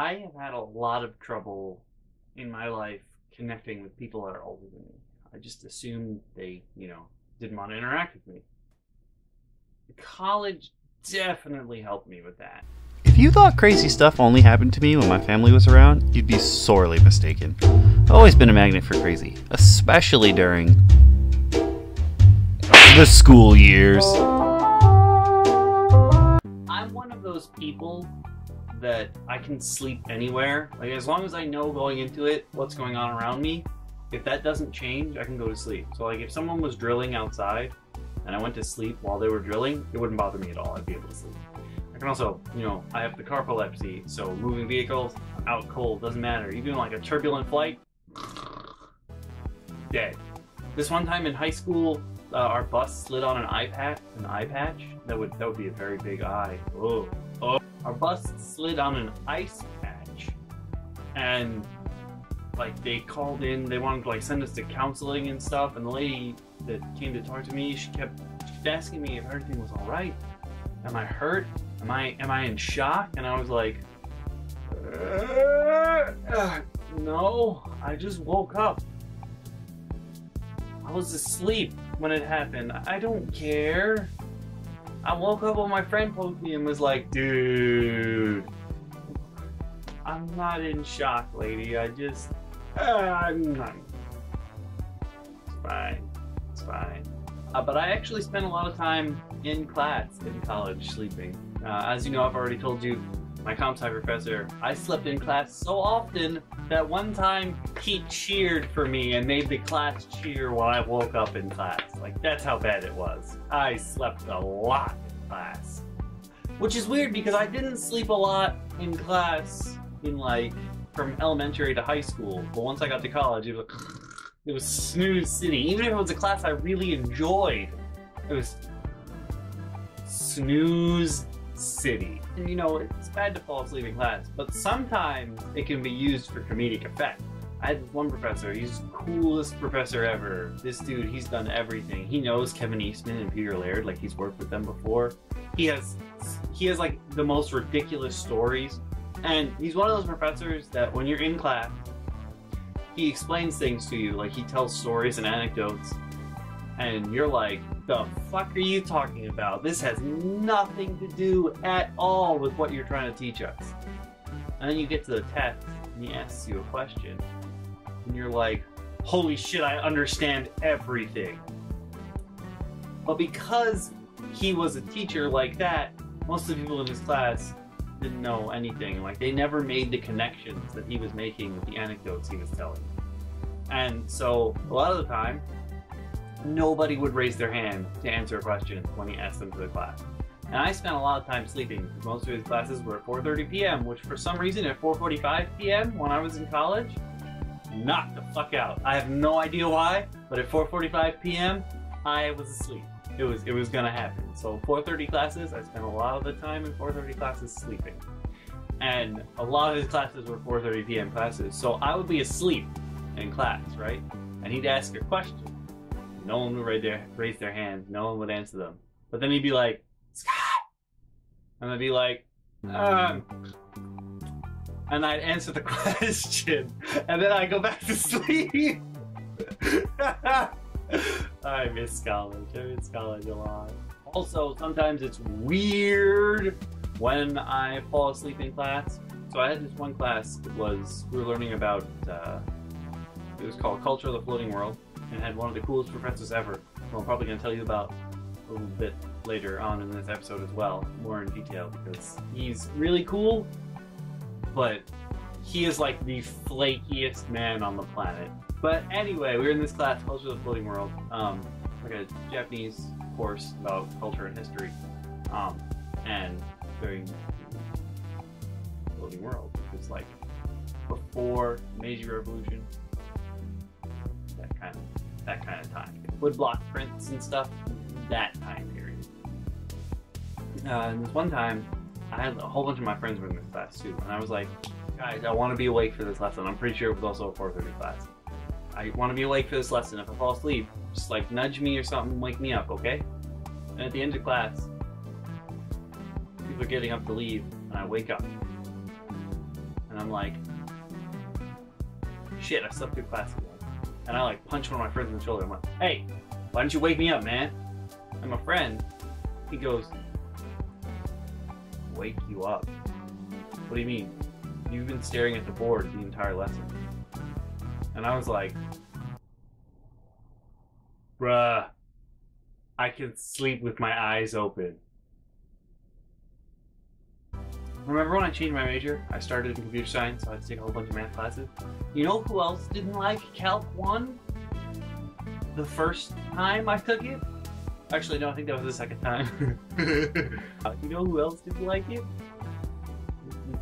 I have had a lot of trouble in my life connecting with people that are older than me. I just assumed they, didn't want to interact with me. College definitely helped me with that. If you thought crazy stuff only happened to me when my family was around, you'd be sorely mistaken. I've always been a magnet for crazy, especially during the school years. I'm one of those people that I can sleep anywhere. Like, as long as I know going into it what's going on around me, if that doesn't change, I can go to sleep. So like if someone was drilling outside and I went to sleep while they were drilling, it wouldn't bother me at all. I'd be able to sleep. I can also, I have the carpolepsy, so moving vehicles, I'm out cold, doesn't matter. Even like a turbulent flight, dead. This one time in high school, our bus slid on an eye patch. That would be a very big eye. Oh. Our bus slid on an ice patch, and like they called in, they wanted to like send us to counseling and stuff, and the lady that came to talk to me, she kept asking me if everything was all right. Am I hurt? Am I in shock? And I was like, no, I just woke up. I was asleep when it happened. I don't care. I woke up when my friend poked me and was like, dude, I'm not in shock, lady. I'm not. It's fine. It's fine. But I actually spent a lot of time in class in college sleeping. As you know, I've already told you, my comp sci professor, I slept in class so often that one time he cheered for me and made the class cheer while I woke up in class. Like, that's how bad it was. I slept a lot in class. Which is weird because I didn't sleep a lot in class in like from elementary to high school. But once I got to college, it was snooze city. Even if it was a class I really enjoyed, it was snooze city. And it's bad to fall asleep in class, but sometimes it can be used for comedic effect. I had this one professor, he's the coolest professor ever. This dude, he's done everything. He knows Kevin Eastman and Peter Laird, like he's worked with them before. He has like the most ridiculous stories. And he's one of those professors that when you're in class, he explains things to you, like he tells stories and anecdotes, and you're like, the fuck are you talking about? This has nothing to do at all with what you're trying to teach us. And then you get to the test, and he asks you a question, and you're like, holy shit, I understand everything. But because he was a teacher like that, most of the people in his class didn't know anything. Like, they never made the connections that he was making with the anecdotes he was telling. And so, a lot of the time, nobody would raise their hand to answer a question when he asked them to the class. And I spent a lot of time sleeping because most of his classes were at 4:30 p.m., which for some reason at 4:45 p.m. when I was in college, knocked the fuck out. I have no idea why, but at 4:45 p.m. I was asleep. It was gonna happen. So 4:30 classes, I spent a lot of the time in 4:30 classes sleeping. And a lot of his classes were 4:30 p.m. classes. So I would be asleep in class, right? And he'd ask a question. No one would raise their hand. No one would answer them. But then he'd be like, Scott! And I'd be like, and I'd answer the question. And then I'd go back to sleep. I miss college. I miss college a lot. Also, sometimes it's weird when I fall asleep in class. So I had this one class, we were learning about, it was called Culture of the Floating World. And had one of the coolest professors ever, who I'm probably going to tell you about a little bit later on in this episode as well, more in detail, because he's really cool, but he is like the flakiest man on the planet. But anyway, we were in this class, Culture of the Floating World, like a Japanese course about culture and history, and during the floating world, it was like before Meiji Revolution, that kind of time. Woodblock prints and stuff, that time period. And this one time, I had a whole bunch of my friends were in this class too, and I was like, guys, I want to be awake for this lesson. I'm pretty sure it was also a 4:30 class. I want to be awake for this lesson. If I fall asleep, just like nudge me or something, wake me up, okay? And at the end of class, people are getting up to leave, and I wake up. And And I'm like, shit, I slept through class again. And I like punch one of my friends in the shoulder. I'm like, hey, why didn't you wake me up, man? And my friend, he goes, wake you up? What do you mean? You've been staring at the board the entire lesson. And I was like, bruh, I can sleep with my eyes open. Remember when I changed my major? I started in computer science, so I had to take a whole bunch of math classes. You know who else didn't like Calc 1? The first time I took it? Actually, no, I think that was the second time. You know who else didn't like it?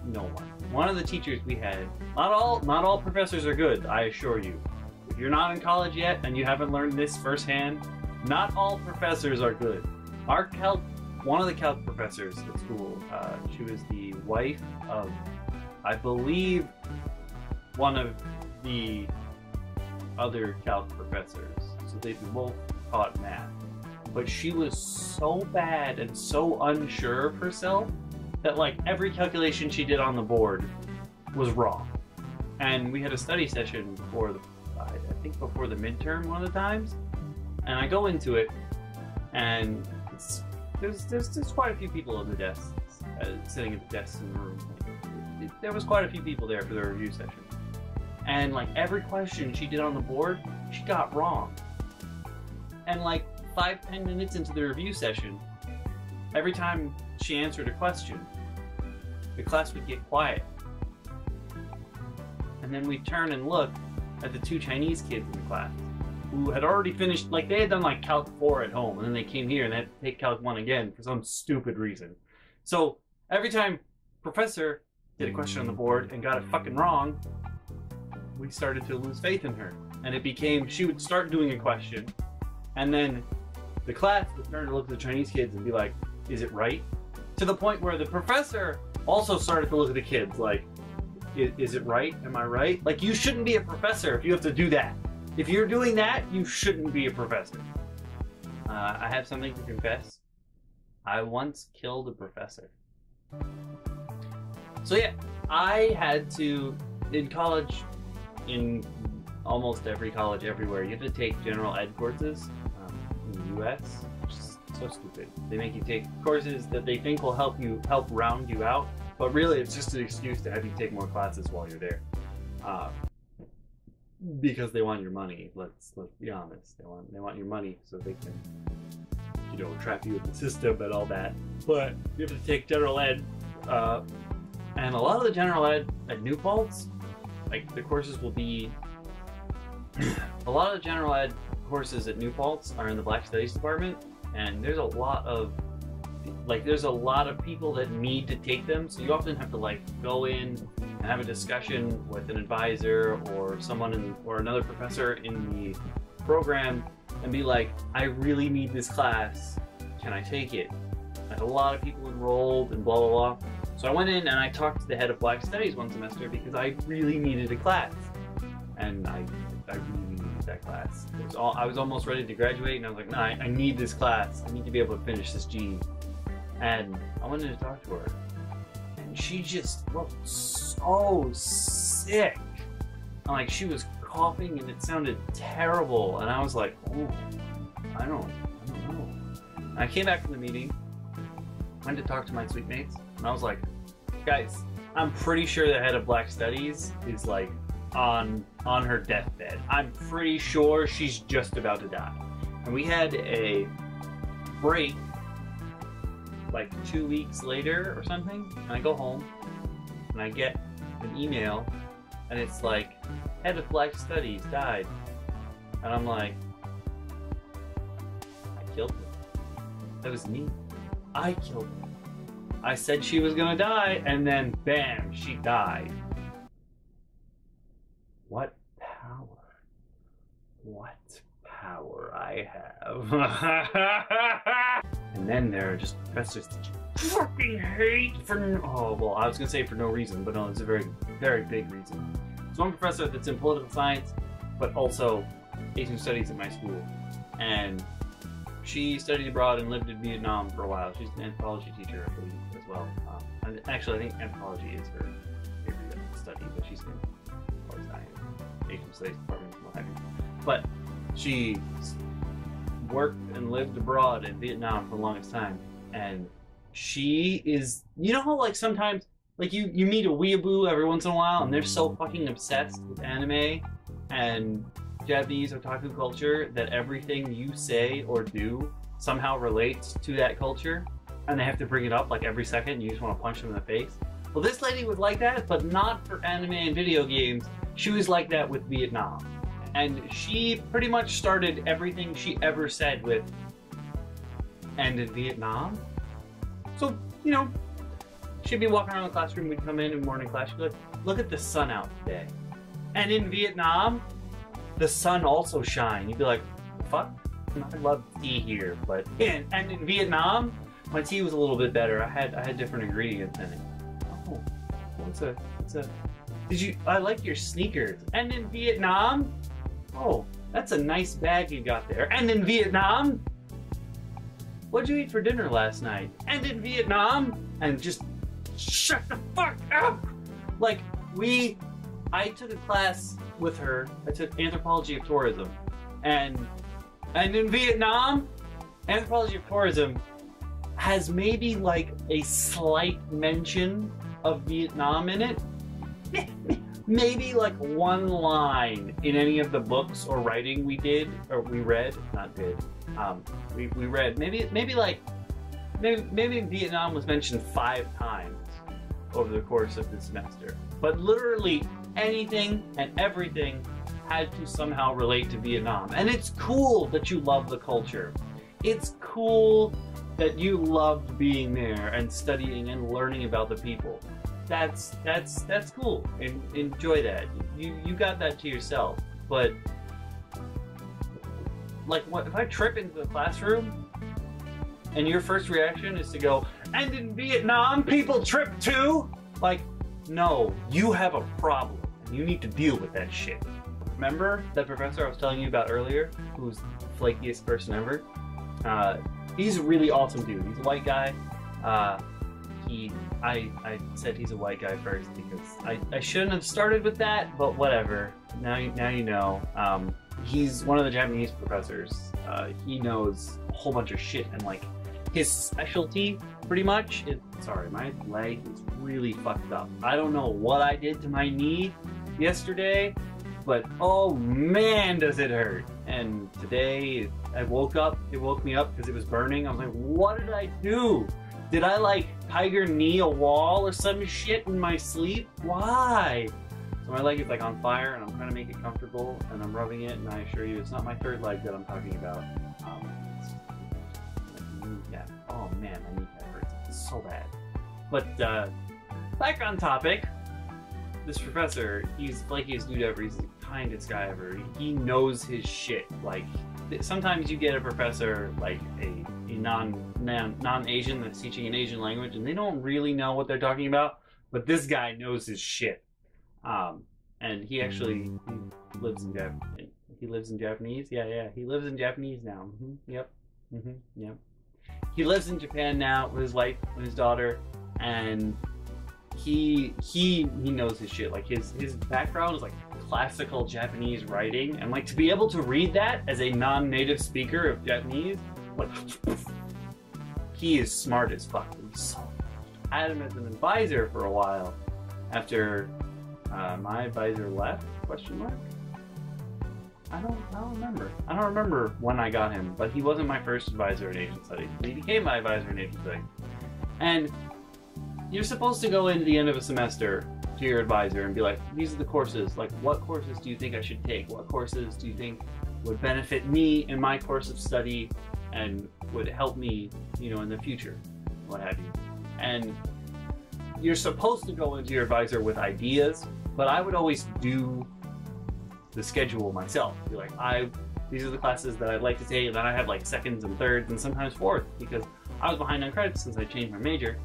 No one. One of the teachers we had, not all professors are good, I assure you. If you're not in college yet and you haven't learned this firsthand, not all professors are good. Our one of the calc professors at school, she was the wife of, I believe, one of the other calc professors. So they both taught math. But she was so bad and so unsure of herself that like every calculation she did on the board was wrong. And we had a study session before I think before the midterm one of the times, and I go into it, and there's quite a few people in the desks, sitting at the desks in the room. There was quite a few people there for the review session, and like every question she did on the board, she got wrong. And like 5-10 minutes into the review session, every time she answered a question, the class would get quiet. And then we'd turn and look at the 2 Chinese kids in the class who had already finished, like they had done like Calc 4 at home, and then they came here and they had to take Calc 1 again for some stupid reason. So every time Professor did a question on the board and got it fucking wrong, we started to lose faith in her. And it became, she would start doing a question, and then the class would turn to look at the Chinese kids and be like, is it right? To the point where the professor also started to look at the kids like, is it right? Am I right? Like, you shouldn't be a professor if you have to do that. If you're doing that, you shouldn't be a professor. I have something to confess. I once killed a professor. So yeah, I had to, in college, in almost every college everywhere, you have to take general ed courses in the US, which is so stupid. They make you take courses that they think will help round you out, but really it's just an excuse to have you take more classes while you're there. Because they want your money. Let's be honest. They want your money so they can, you know, trap you in the system and all that. But you have to take general ed, and a lot of the general ed at New Paltz, like the courses will be, a lot of the general ed courses at New Paltz are in the Black Studies department, and there's a lot of people that need to take them, so you often have to like go in and have a discussion with an advisor or someone or another professor in the program and be like, I really need this class, can I take it? I had a lot of people enrolled and blah blah blah. So I went in and I talked to the head of Black Studies one semester because I really needed a class, and I really needed that class. I was almost ready to graduate, and I was like, no, I need this class. I need to be able to finish this G. And I wanted to talk to her, and she just looked so sick. And like she was coughing, and it sounded terrible. And I was like, oh, I don't know. And I came back from the meeting, went to talk to my sweet mates, and I was like, guys, I'm pretty sure the head of Black Studies is like on her deathbed. I'm pretty sure she's just about to die. And we had a break like 2 weeks later or something, and I go home and I get an email and it's like, head of Black Studies died. And I'm like, I killed her. That was me. I killed her. I said she was gonna die, and then bam, she died. What power? What power I have. And then there are just professors that you fucking hate for, oh, well, I was gonna say for no reason, but no, it's a very, very big reason. There's one professor that's in political science, but also Asian studies at my school. And she studied abroad and lived in Vietnam for a while. She's an anthropology teacher, I believe, as well. And actually, I think anthropology is her favorite study. studies department, what have you. But she worked and lived abroad in Vietnam for the longest time, and she is, you know how like sometimes like you meet a weeaboo every once in a while and they're so fucking obsessed with anime and Japanese otaku culture that everything you say or do somehow relates to that culture, and they have to bring it up like every second and you just want to punch them in the face. Well, this lady was like that, but not for anime and video games. She was like that with Vietnam. And she pretty much started everything she ever said with, "And in Vietnam?" So, you know, she'd be walking around the classroom, we'd come in morning class, she'd be like, "Look at the sun out today. And in Vietnam, the sun also shine." You'd be like, "Fuck? I love tea here, but..." And in Vietnam, my tea was a little bit better. I had different ingredients in it. Oh, what's a... I like your sneakers. And in Vietnam? Oh, that's a nice bag you got there. And in Vietnam? What'd you eat for dinner last night? And in Vietnam? And just shut the fuck up! Like, I took a class with her. I took anthropology of tourism. And in Vietnam, anthropology of tourism has maybe like a slight mention of Vietnam in it. Maybe like one line in any of the books or writing we did, or we read, not did, we read. Maybe Vietnam was mentioned 5 times over the course of the semester. But literally anything and everything had to somehow relate to Vietnam. And it's cool that you love the culture. It's cool that you loved being there and studying and learning about the people. That's cool. And enjoy that. You got that to yourself. But like, what if I trip into the classroom and your first reaction is to go, "And in Vietnam, people trip too"? Like, no, you have a problem and you need to deal with that shit. Remember that professor I was telling you about earlier, who's the flakiest person ever? He's a really awesome dude. He's a white guy. I said he's a white guy first because I shouldn't have started with that, but whatever. Now you know. He's one of the Japanese professors. He knows a whole bunch of shit, and like his specialty pretty much is, sorry, my leg is really fucked up. I don't know what I did to my knee yesterday, but oh man does it hurt. And today I woke up, it woke me up because it was burning. I was like, what did I do? Did I like tiger knee a wall or some shit in my sleep? Why? So my leg is like on fire and I'm trying to make it comfortable and I'm rubbing it, and I assure you it's not my third leg that I'm talking about. Yeah. Oh man, my knee hurts. It's so bad. But back on topic. This professor, he's the flakiest dude ever. He's the kindest guy ever. He knows his shit. Like, sometimes you get a professor like a non-Asian that's teaching an Asian language, and they don't really know what they're talking about. But this guy knows his shit. And he actually lives in Japanese. He lives in Japanese. Yeah. He lives in Japanese now. Yep. He lives in Japan now with his wife and his daughter, and he knows his shit. Like his background is like classical Japanese writing, and like to be able to read that as a non-native speaker of Japanese, like he is smart as fuck. I had him as an advisor for a while after my advisor left, question mark? I don't remember. I don't remember when I got him, but he wasn't my first advisor in Asian Studies. He became my advisor in Asian Studies. And you're supposed to go into the end of a semester to your advisor and be like, these are the courses. Like, what courses do you think I should take? What courses do you think would benefit me in my course of study and would help me, you know, in the future, what have you. And you're supposed to go into your advisor with ideas, but I would always do the schedule myself. Be like, these are the classes that I'd like to take, and then I have like seconds and thirds and sometimes fourth because I was behind on credits since I changed my major.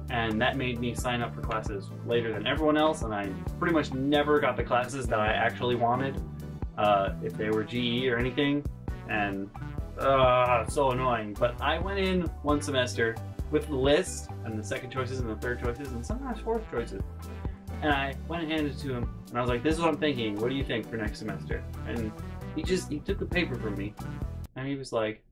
And that made me sign up for classes later than everyone else, and I pretty much never got the classes that I actually wanted, if they were GE or anything, and so annoying. But I went in one semester with the list, and the second choices and the third choices, and sometimes fourth choices. And I went and handed it to him, and I was like, this is what I'm thinking. What do you think for next semester? And he took the paper from me, and he was like,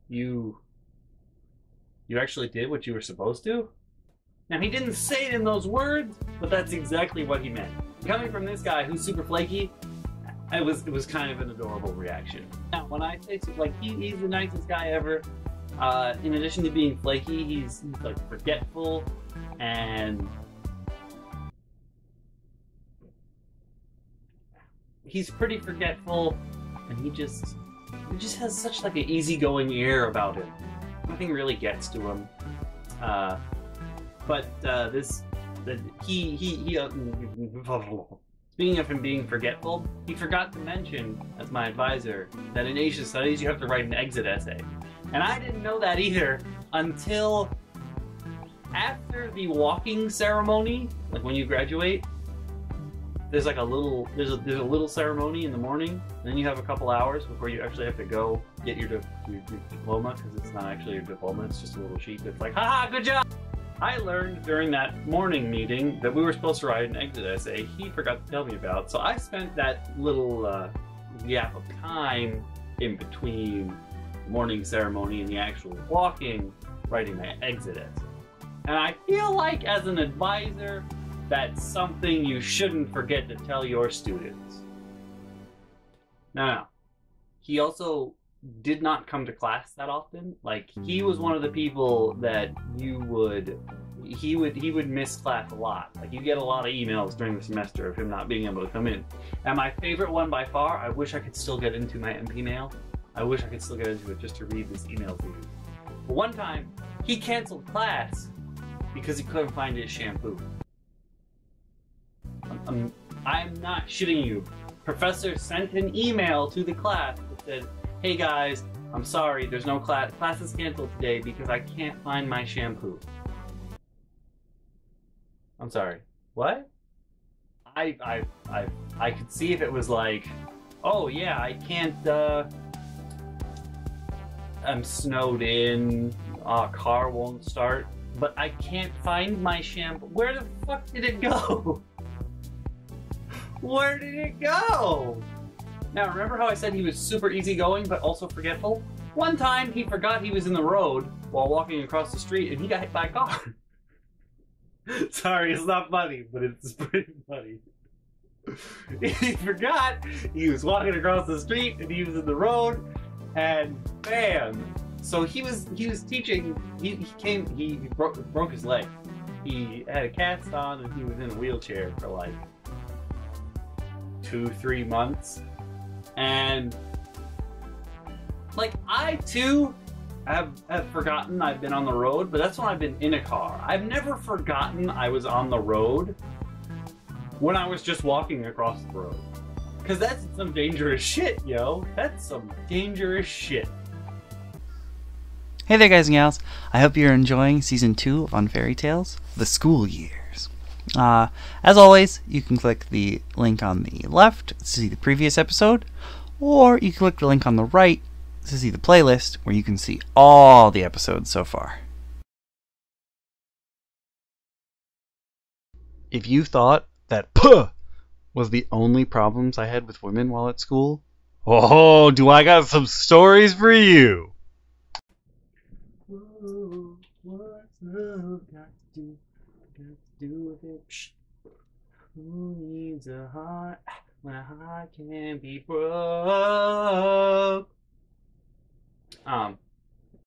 you actually did what you were supposed to? Now, he didn't say it in those words, but that's exactly what he meant. Coming from this guy who's super flaky, it was kind of an adorable reaction. Now, when I say, like, he's the nicest guy ever. In addition to being flaky, he's like forgetful, and he's pretty forgetful, and he just has such like an easygoing air about him. Nothing really gets to him. Speaking of him being forgetful, he forgot to mention, as my advisor, that in Asian studies you have to write an exit essay. And I didn't know that either until after the walking ceremony, like when you graduate. There's like a little ceremony in the morning, and then you have a couple hours before you actually have to go get your diploma, because it's not actually your diploma, it's just a little sheet that's like, haha, good job! I learned during that morning meeting that we were supposed to write an exit essay he forgot to tell me about, so I spent that little gap of time in between the morning ceremony and the actual walking writing my exit essay. And I feel like as an advisor, that's something you shouldn't forget to tell your students. Now, he also did not come to class that often. Like, he was one of the people that he would miss class a lot. Like, you get a lot of emails during the semester of him not being able to come in. And my favorite one by far, I wish I could still get into my MP mail. I wish I could still get into it just to read this email to you. But one time, he canceled class because he couldn't find his shampoo. I'm not shitting you. Professor sent an email to the class that said, hey guys, I'm sorry, there's no class. Class is canceled today because I can't find my shampoo. I'm sorry. What? I could see if it was like, oh yeah, I can't, I'm snowed in, car won't start, but I can't find my shampoo. Where the fuck did it go? Where did it go? Now, remember how I said he was super easygoing but also forgetful? One time he forgot he was in the road while walking across the street and he got hit by a car. Sorry, it's not funny, but it's pretty funny. He forgot he was walking across the street and he was in the road, and bam! So he was teaching. He broke his leg. He had a cast on and he was in a wheelchair for like 2-3 months, and like I too have forgotten I've been on the road, but that's when I've been in a car. I've never forgotten I was on the road when I was just walking across the road, because that's some dangerous shit, yo. That's some dangerous shit. Hey there, guys and gals. I hope you're enjoying Season 2 of On Fairy Tales, The School Years. As always, you can click the link on the left to see the previous episode, or you can click the link on the right to see the playlist where you can see all the episodes so far. If you thought that puh was the only problems I had with women while at school, oh, do I got some stories for you! Whoa, what's love got to do with it? Psh. Who needs a heart when a heart can be broke?